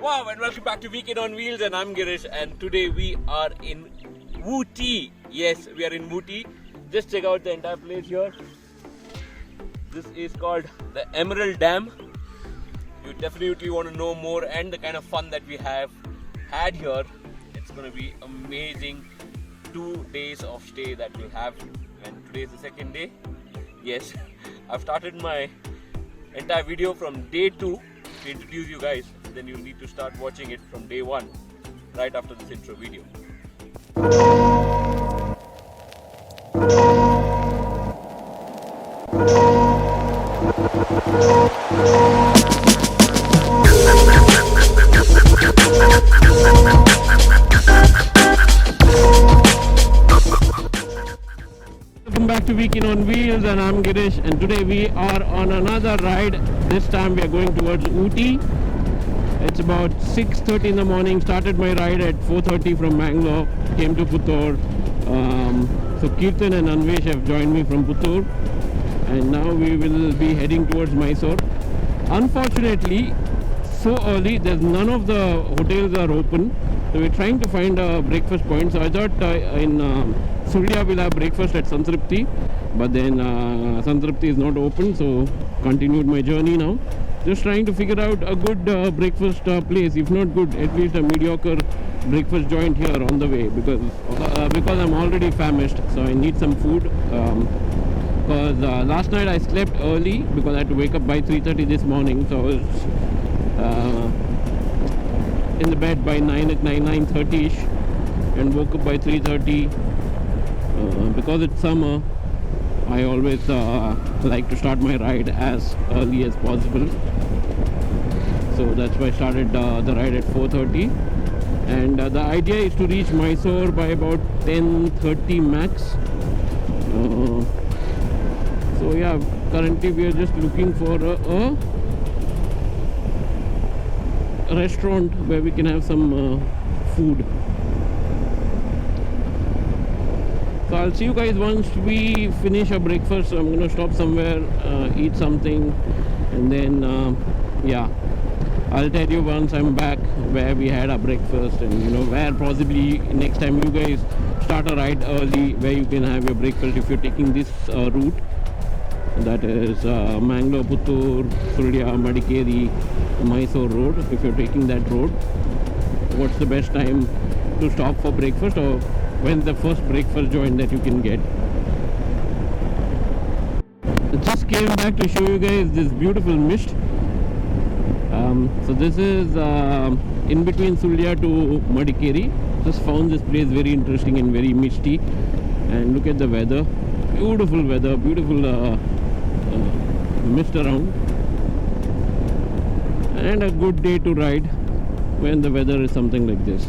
Wow, and welcome back to Weekend on Wheels, and I'm Girish, and today we are in Ooty. Yes, we are in Ooty. Just check out the entire place here. This is called the Emerald Dam. You definitely want to know more and the kind of fun that we have had here. It's going to be amazing 2 days of stay that we'll have, and today is the second day. Yes, I've started my entire video from day 2 to introduce you guys. Then you'll need to start watching it from day 1 right after this intro video. Welcome back to Weekend on Wheels, and I'm Girish, and today we are on another ride. This time we are going towards Ooty. It's about 6:30 in the morning. Started my ride at 4:30 from Bangalore. Came to Puttur. So Kirtan and Anvesh have joined me from Puttur, and now we will be heading towards Mysore. Unfortunately, so early, there's none of the hotels are open. So we're trying to find a breakfast point. So I thought in Surya we'll have breakfast at Santripti, but then Santripti is not open. So continued my journey now. Just trying to figure out a good breakfast place. If not good, at least a mediocre breakfast joint here on the way, because I'm already famished, so I need some food. Because last night I slept early because I had to wake up by 3:30 this morning, so I was in the bed by 9:30ish, and woke up by 3:30. Because it's summer, I always like to start my ride as early as possible. So that's why I started the ride at 4:30, and the idea is to reach Mysore by about 10:30 max. So yeah, currently we are just looking for a restaurant where we can have some food. So I'll see you guys once we finish our breakfast. So I'm going to stop somewhere, eat something, and then yeah, I'll tell you once I'm back where we had our breakfast, and you know where possibly next time you guys start a ride early where you can have your breakfast if you're taking this route. That is Mangalore, Puttur, Surya, Madikeri, Mysore road. If you're taking that road, what's the best time to stop for breakfast, or when's the first breakfast joint that you can get? I just came back to show you guys this beautiful mist. So this is in between Surya to Madikeri. Just found this place very interesting and very misty, and look at the weather. Beautiful weather, beautiful mist around, and a good day to ride when the weather is something like this.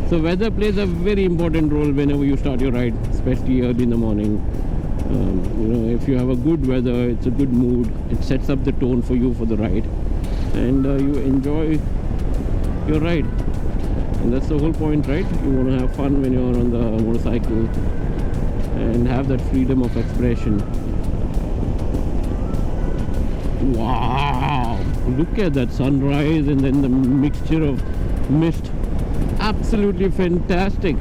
So weather plays a very important role whenever you start your ride, especially early in the morning. You know, if you have a good weather, it's a good mood. It sets up the tone for you for the ride, and you enjoy your ride. And that's the whole point, right? You want to have fun when you're on the motorcycle and have that freedom of expression. Wow! Look at that sunrise and then the mixture of mist. Absolutely fantastic.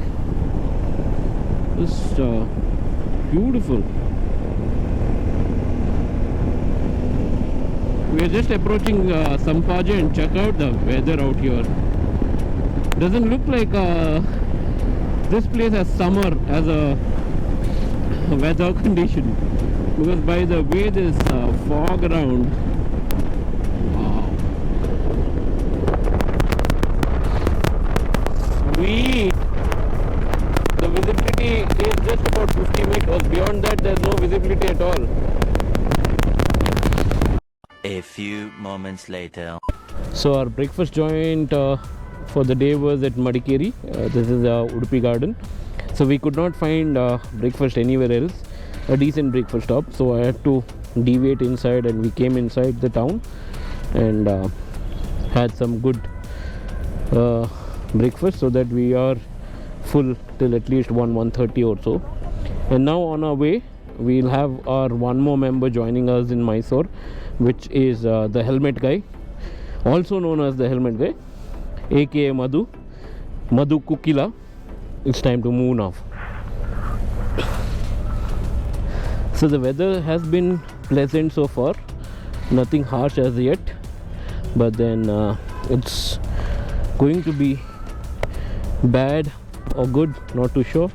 Just beautiful. We are just approaching Sampaja, and check out the weather out here. Doesn't look like this place has summer as a weather condition, because by the way there's fog around. Wow. Sweet. The visibility is just about 50 meters. Beyond that there's no visibility at all. A few moments later. So our breakfast joint for the day was at Madikeri. This is Udupi Garden. So we could not find breakfast anywhere else, a decent breakfast stop. So I had to deviate inside, and we came inside the town and had some good breakfast, so that we are full till at least 1:30 or so. And now on our way, we'll have our one more member joining us in Mysore, which is the helmet guy. also known as the helmet guy, aka Madhu Kukila. It's time to move now. So the weather has been pleasant so far, nothing harsh as yet, but then it's going to be bad or good, not too sure.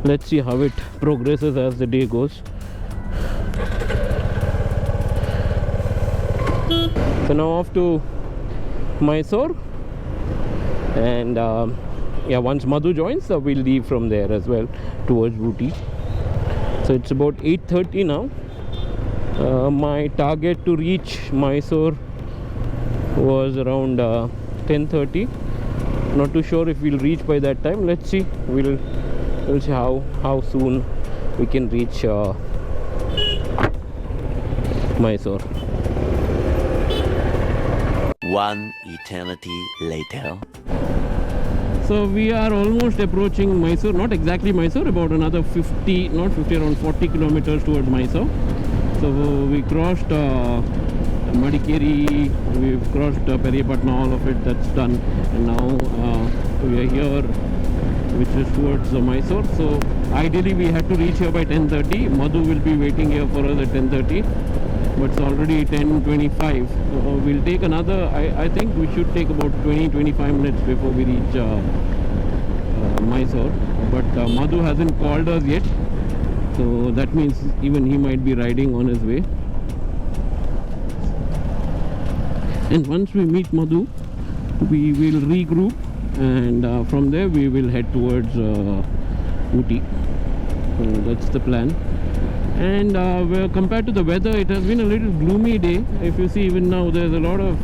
Let's see how it progresses as the day goes. So now off to Mysore, and yeah, once Madhu joins, we'll leave from there as well towards Ooty. So it's about 8:30 now. My target to reach Mysore was around 10:30. Not too sure if we'll reach by that time. Let's see. We'll see how soon we can reach Mysore. One eternity later. So we are almost approaching Mysore, not exactly Mysore, about another 50, not 50, around 40 kilometers towards Mysore. So we crossed Madikeri, we've crossed Periyapatna, all of it, that's done. And now we are here, which is towards Mysore. So ideally we had to reach here by 10:30. Madhu will be waiting here for us at 10:30. But it's already 10:25. We'll take another, I think we should take about 20-25 minutes before we reach Mysore. But Madhu hasn't called us yet, so that means even he might be riding on his way. And once we meet Madhu, we will regroup, and from there we will head towards Ooty. That's the plan. And well, compared to the weather, it has been a little gloomy day. If you see, even now there's a lot of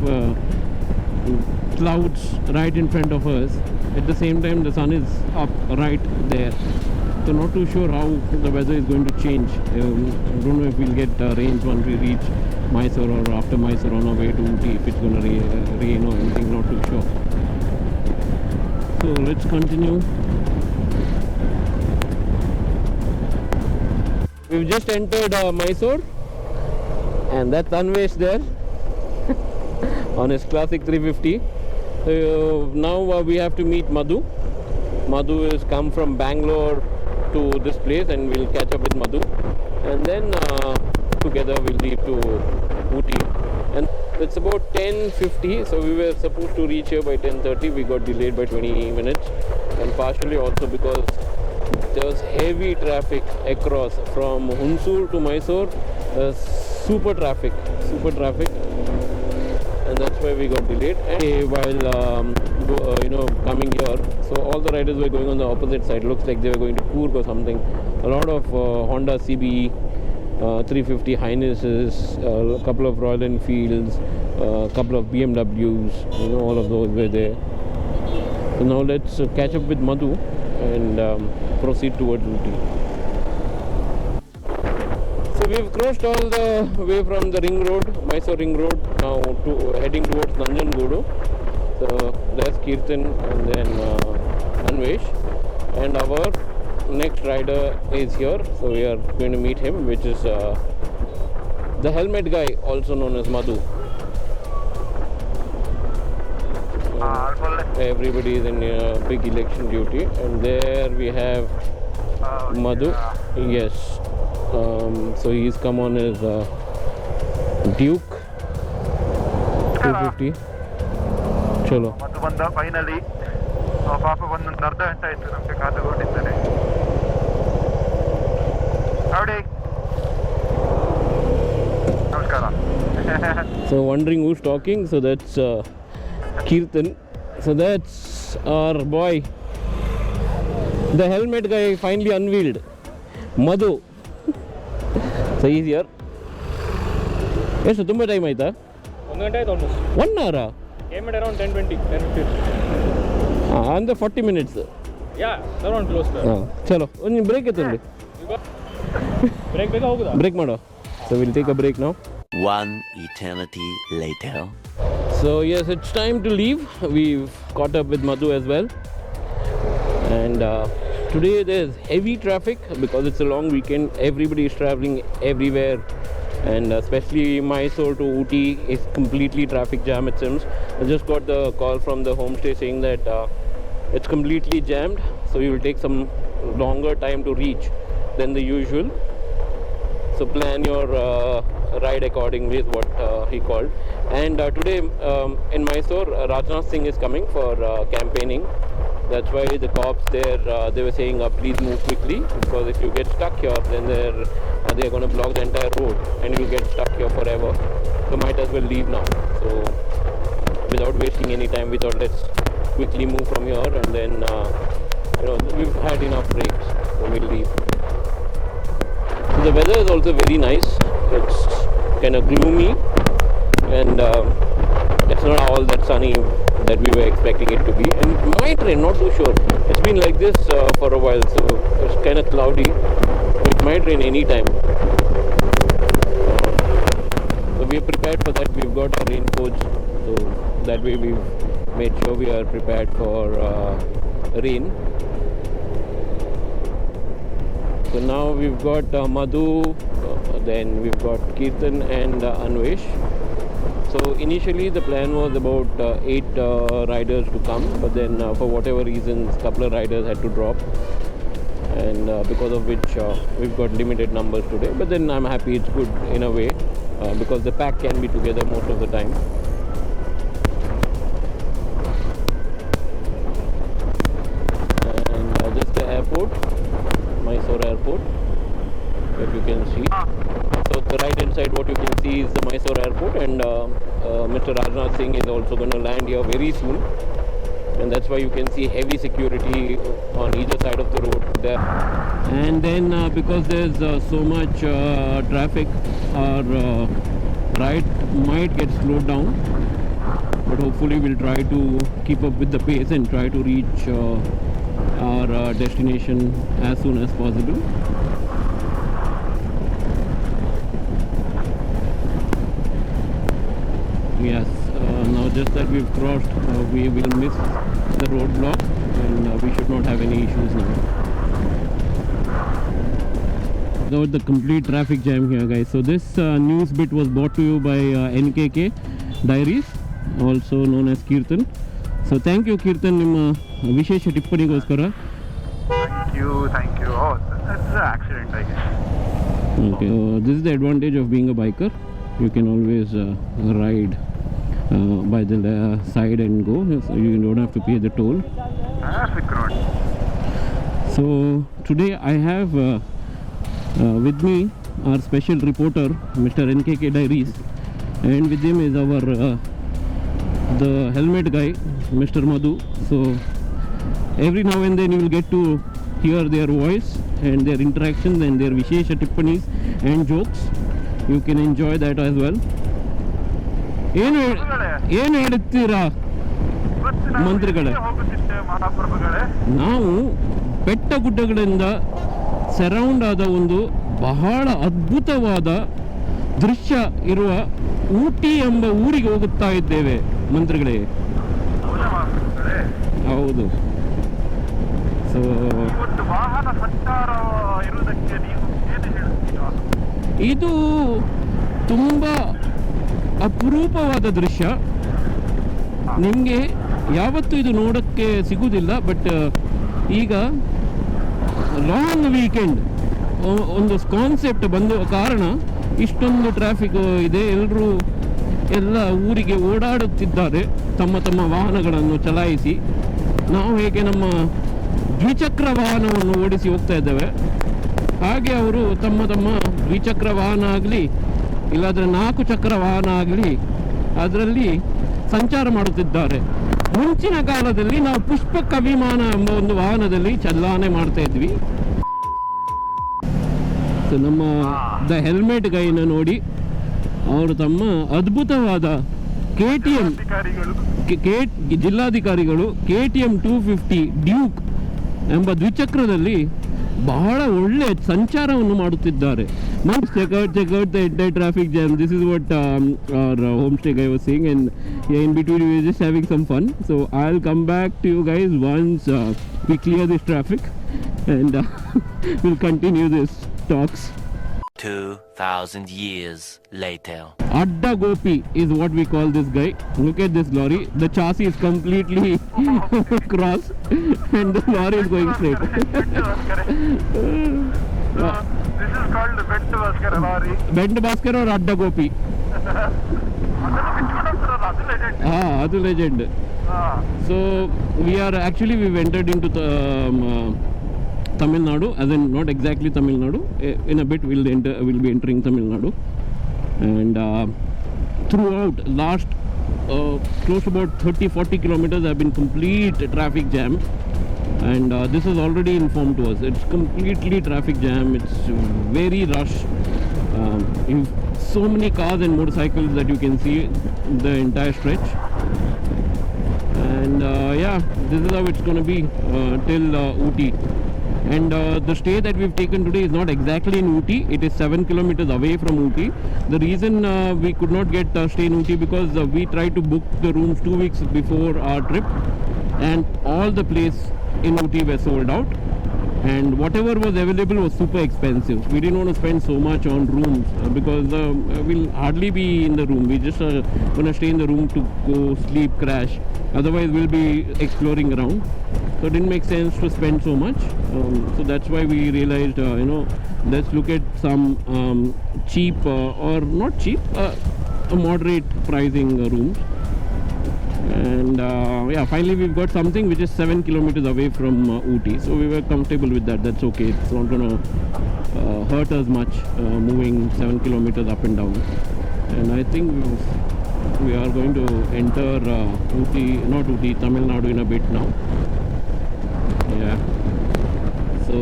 clouds right in front of us. At the same time, the sun is up right there, so not too sure how the weather is going to change. I don't know if we'll get rains once we reach Mysore, or after Mysore on our way to Ooty, if it's going to rain or anything, not too sure. So let's continue. We've just entered Mysore, and that's Anvesh there on his classic 350. So now we have to meet Madhu. Madhu has come from Bangalore to this place, and we'll catch up with Madhu, and then together we'll leave to Ooty. And it's about 10:50, so we were supposed to reach here by 10:30. We got delayed by 20 minutes, and partially also because there was heavy traffic across from Hunsur to Mysore. Super traffic, and that's why we got delayed. And while coming here, so all the riders were going on the opposite side. Looks like they were going to Coorg or something. A lot of Honda CB 350 Highnesses, a couple of Royal Enfields, a couple of BMWs, all of those were there. So now let's catch up with Madhu and proceed towards Ooty. So we've crossed all the way from the ring road, Mysore ring road, now heading towards Nanjangoodu. So there's Kirtan and then Anvesh, and our next rider is here, so we are going to meet him, which is the helmet guy, also known as Madhu. Everybody is in big election duty, and there we have Madhu. Yes, so he's come on his Duke 250. Chalo. Madhu banda finally. Papa ಬಂದು ಒಂದು ಅರ್ಧ ಗಂಟೆ ಆಯ್ತು ನಮಗೆ ಕಾದುಕೊಂಡಿದ್ದಾರೆ. Howdy. Namaskara. So wondering who's talking? So that's Kirtan. So that's our boy, the helmet guy, finally unveiled, Madhu. So he's here. Yes, tumba time aita? 1 ಗಂಟೆ ಆಯ್ತು almost. 1 hour? Came at around 10:20, 10:15. Under 40 minutes. Yeah, around close to. Chalo, ಒಂದು break ಎತ್ತಂడి. Break ಬೇಕಾ ಹೋಗುದಾ? Break ಮಾಡೋ. So we'll take a break now. One eternity later. So yes, it's time to leave. We've caught up with Madhu as well, and today there's heavy traffic because it's a long weekend. Everybody is traveling everywhere and especially Mysore to Ooty is completely traffic jam, it seems. I just got the call from the homestay saying that it's completely jammed, so you will take some longer time to reach than the usual. So plan your ride accordingly is what he called. And today in Mysore, Rajnath Singh is coming for campaigning. That's why the cops there, they were saying please move quickly, because if you get stuck here, then they're going to block the entire road and you'll get stuck here forever. So might as well leave now. So without wasting any time, we thought let's quickly move from here, and then we've had enough breaks, so we'll leave. So the weather is also very nice. It's kind of gloomy, and it's not all that sunny that we were expecting it to be. And it might rain, not too sure. It's been like this for a while, so it's kind of cloudy. It might rain anytime. So we are prepared for that. We've got our raincoats, so that way we've made sure we are prepared for rain. So now we've got Madhu, then we've got Kirtan and Anvesh. So initially the plan was about 8 riders to come, but then for whatever reasons a couple of riders had to drop, and because of which we've got limited numbers today. But then I'm happy, it's good in a way, because the pack can be together most of the time. And just the airport, Mysore airport, if you can see. So the right hand side, what you can see is the Mysore airport, and Mr. Rajnath Singh is also going to land here very soon, and that's why you can see heavy security on either side of the road there. And then because there's so much traffic, our ride might get slowed down, but hopefully we'll try to keep up with the pace and try to reach our destination as soon as possible. Yes, now just that we've crossed, we will miss the roadblock, and we should not have any issues now. Without the complete traffic jam here, guys. So this news bit was brought to you by NKK Diaries, also known as Kirtan. So thank you, Kirtan, ನಿಮ್ಮ ವಿಶೇಷ ಟಿಪ್ಪಣಿಗೋಸ್ಕರ. Thank you. Oh, that's an accident, I guess. Okay, this is the advantage of being a biker. You can always ride by the side and go, so you don't have to pay the toll. Traffic road. So today I have with me our special reporter, Mr. NKK Diaries, and with him is our the helmet guy, Mr. Madhu. So every now and then you will get to hear their voice and their interactions and their vishesha tippanis and jokes. You can enjoy that as well. ಏನು ಹೇಳ್ತೀರಾ ಮಂತ್ರಿಗಳೇ? ನಾವು ಬೆಟ್ಟ ಗುಡ್ಡಗಳಿಂದ surround ಆದ ಒಂದು ಬಹಳ ಅದ್ಭುತವಾದ ದೃಶ್ಯ ಇರುವ ಊಟಿ ಎಂಬ ಊರಿಗೆ ಹೋಗುತ್ತಾ ಇದ್ದೇವೆ ಮಂತ್ರಿಗಳೇ. ಹೌದು. ಸೊ ವಾಹನ ಸಂಚಾರ ಇರುವುದಕ್ಕೆ ನೀವು ಏನು ಹೇಳ್ತೀರಾ? ಇದು ತುಂಬ ಅಪರೂಪವಾದ ದೃಶ್ಯ. ನಿಮಗೆ ಯಾವತ್ತೂ ಇದು ನೋಡೋಕ್ಕೆ ಸಿಗುವುದಿಲ್ಲ. ಬಟ್ ಈಗ ಲಾಂಗ್ ವೀಕೆಂಡ್ ಒಂದು ಕಾನ್ಸೆಪ್ಟ್ ಬಂದ ಕಾರಣ ಇಷ್ಟೊಂದು ಟ್ರಾಫಿಕ್ ಇದೆ. ಎಲ್ಲ ಊರಿಗೆ ಓಡಾಡುತ್ತಿದ್ದಾರೆ ತಮ್ಮ ತಮ್ಮ ವಾಹನಗಳನ್ನು ಚಲಾಯಿಸಿ. ನಾವು ಹೇಗೆ ನಮ್ಮ ದ್ವಿಚಕ್ರ ವಾಹನವನ್ನು ಓಡಿಸಿ ಹೋಗ್ತಾ ಇದ್ದೇವೆ, ಹಾಗೆ ಅವರು ತಮ್ಮ ತಮ್ಮ ದ್ವಿಚಕ್ರ ವಾಹನ ಆಗಲಿ ಇಲ್ಲಾಂದರೆ 4 ಚಕ್ರ ವಾಹನ ಆಗಲಿ ಅದರಲ್ಲಿ ಸಂಚಾರ ಮಾಡುತ್ತಿದ್ದಾರೆ. ಮುಂಚಿನ ಕಾಲದಲ್ಲಿ ನಾವು ಪುಷ್ಪಕ ವಿಮಾನ ಎಂಬ ಒಂದು ವಾಹನದಲ್ಲಿ ಚಲಾವಣೆ ಮಾಡ್ತಾ ಇದ್ವಿ. ಸೊ ನಮ್ಮ ದ ಹೆಲ್ಮೆಟ್ ಗೈನ ನೋಡಿ ಅವರು ತಮ್ಮ ಅದ್ಭುತವಾದ KTM ಜಿಲ್ಲಾಧಿಕಾರಿಗಳು KTM 250 ಡ್ಯೂಕ್ ಎಂಬ ದ್ವಿಚಕ್ರದಲ್ಲಿ ಬಹಳ ಒಳ್ಳೆ ಸಂಚಾರವನ್ನು ಮಾಡುತ್ತಿದ್ದಾರೆ. check out the entire traffic jam. This is what our homestay guy was saying, and in between we were just having some fun. So I'll come back to you guys once we clear this traffic, and we'll continue this talks. 2,000 years later. Adda Gopi is what we call this guy. Look at this lorry. The chassis is completely cross and the lorry is going straight. This is called the Bent Vaskara lorry. Bent Bhaskar or Adda Gopi? Adu legend. So we've entered into the Tamil Nadu, as in not exactly Tamil Nadu. In a bit we'll be entering Tamil Nadu, and throughout last close to about 30-40 kilometers have been complete traffic jam, and this is already informed to us. It's completely traffic jam. It's very rush. So many cars and motorcycles that you can see the entire stretch, and yeah, this is how it's gonna be till Ooty. And the stay that we've taken today is not exactly in Ooty. It is 7 kilometers away from Ooty. The reason we could not get stay in Ooty because we tried to book the rooms 2 weeks before our trip, and all the places in Ooty were sold out, and whatever was available was super expensive. We didn't want to spend so much on rooms because we'll hardly be in the room. We just gonna stay in the room to go sleep, crash. Otherwise we'll be exploring around, so it didn't make sense to spend so much. So that's why we realized, let's look at some cheap or not cheap, a moderate pricing rooms. And yeah, finally we've got something which is 7 kilometers away from Ooty, so we were comfortable with that. That's okay. It's not gonna hurt us much moving 7 kilometers up and down. And I think we are going to enter Tamil Nadu in a bit now. Yeah. So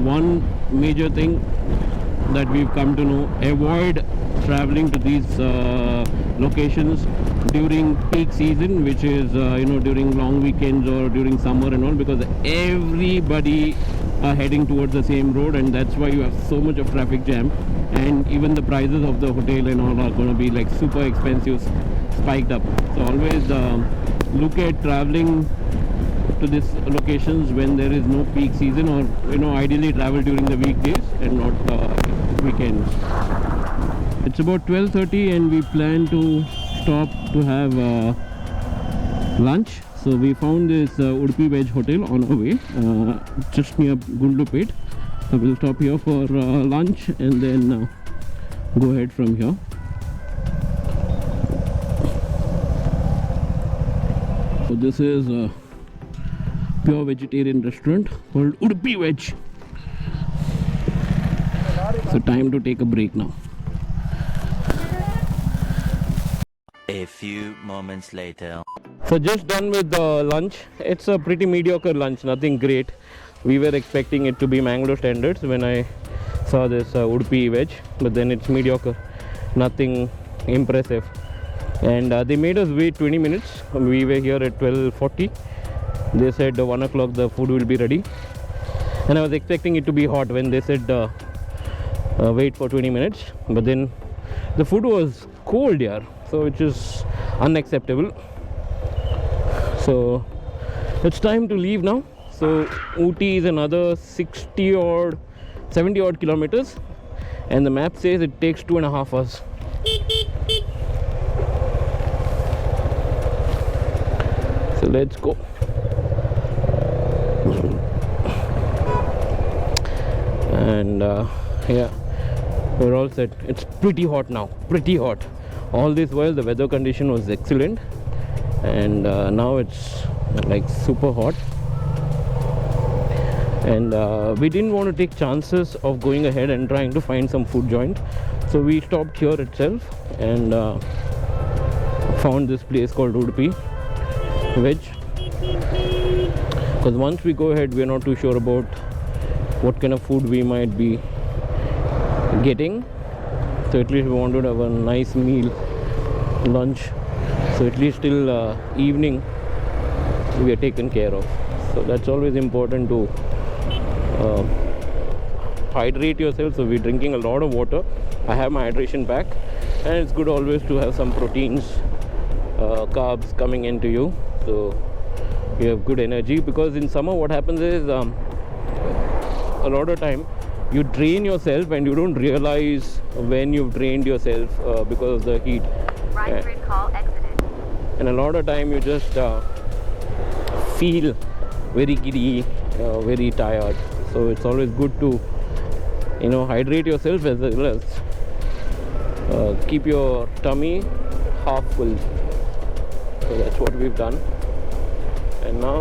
one major thing that we've come to know: avoid traveling to these locations during peak season, which is during long weekends or during summer and all, because everybody are heading towards the same road, and that's why you have so much of traffic jam. And even the prices of the hotel and all are going to be like super expensive, spiked up. So always look at traveling to these locations when there is no peak season, or ideally travel during the weekdays and not weekends. It's about 12:30 and we plan to stop to have lunch. So we found this Udupi Veg hotel on our way, just near Gundlupet. So we'll stop here for lunch and then go ahead from here. So this is a pure vegetarian restaurant called Udupi Veg. So time to take a break now. A few moments later. So just done with the lunch. It's a pretty mediocre lunch, nothing great. We were expecting it to be Mangalore standards when I saw this Udupi Veg, but then it's mediocre, nothing impressive. And they made us wait 20 minutes. We were here at 12:40. They said 1 o'clock the food will be ready, and I was expecting it to be hot when they said wait for 20 minutes, but then the food was cold here, so which is unacceptable. So it's time to leave now. So Ooty is another 70 odd kilometers, and the map says it takes 2.5 hours. So let's go. And yeah, we're all set. It's pretty hot now, pretty hot. All this while the weather condition was excellent, and now it's like super hot. And we didn't want to take chances of going ahead and trying to find some food joint, so we stopped here itself and found this place called Udupi Veg, because once we go ahead we're not too sure about what kind of food we might be getting. So at least we wanted to have a nice meal, lunch, so at least till evening we are taken care of. So that's always important to hydrate yourself. So we're drinking a lot of water. I have my hydration pack, and it's good always to have some proteins, carbs coming into you, so you have good energy. Because in summer what happens is a lot of time you drain yourself and you don't realize when you've drained yourself because of the heat. Right grid call exited. And a lot of time you just feel very giddy, very tired. So it's always good to, you know, hydrate yourself as well as keep your tummy half full. So that's what we've done. And now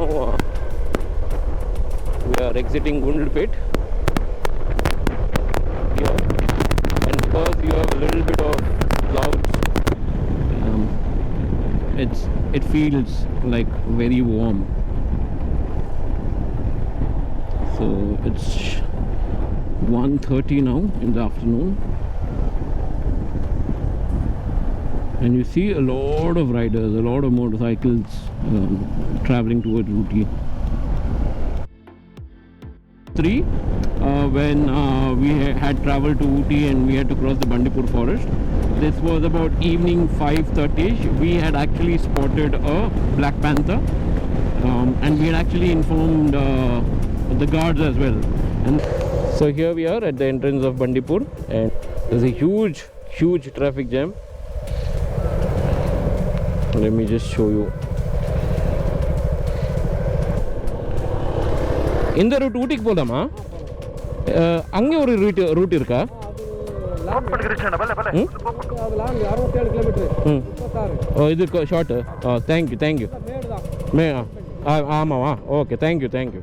we are exiting Gundlpet here, and because you have a little bit of clouds, it feels like very warm. So it's 1:30 now in the afternoon, and you see a lot of riders, a lot of motorcycles traveling towards Ooty. When we had traveled to Ooty and we had to cross the Bandipur forest, this was about evening 5:30. We had actually spotted a black panther, and we had actually informed the guards as well. And so here we are at the entrance of Bandipur, and there's a huge traffic jam. Let me just show you. இந்த root ஊட்டிக்கு போலாமா? அங்கே ஒரு root இருக்கா? இது short. Thank you. ஆமாவா? Okay, thank you.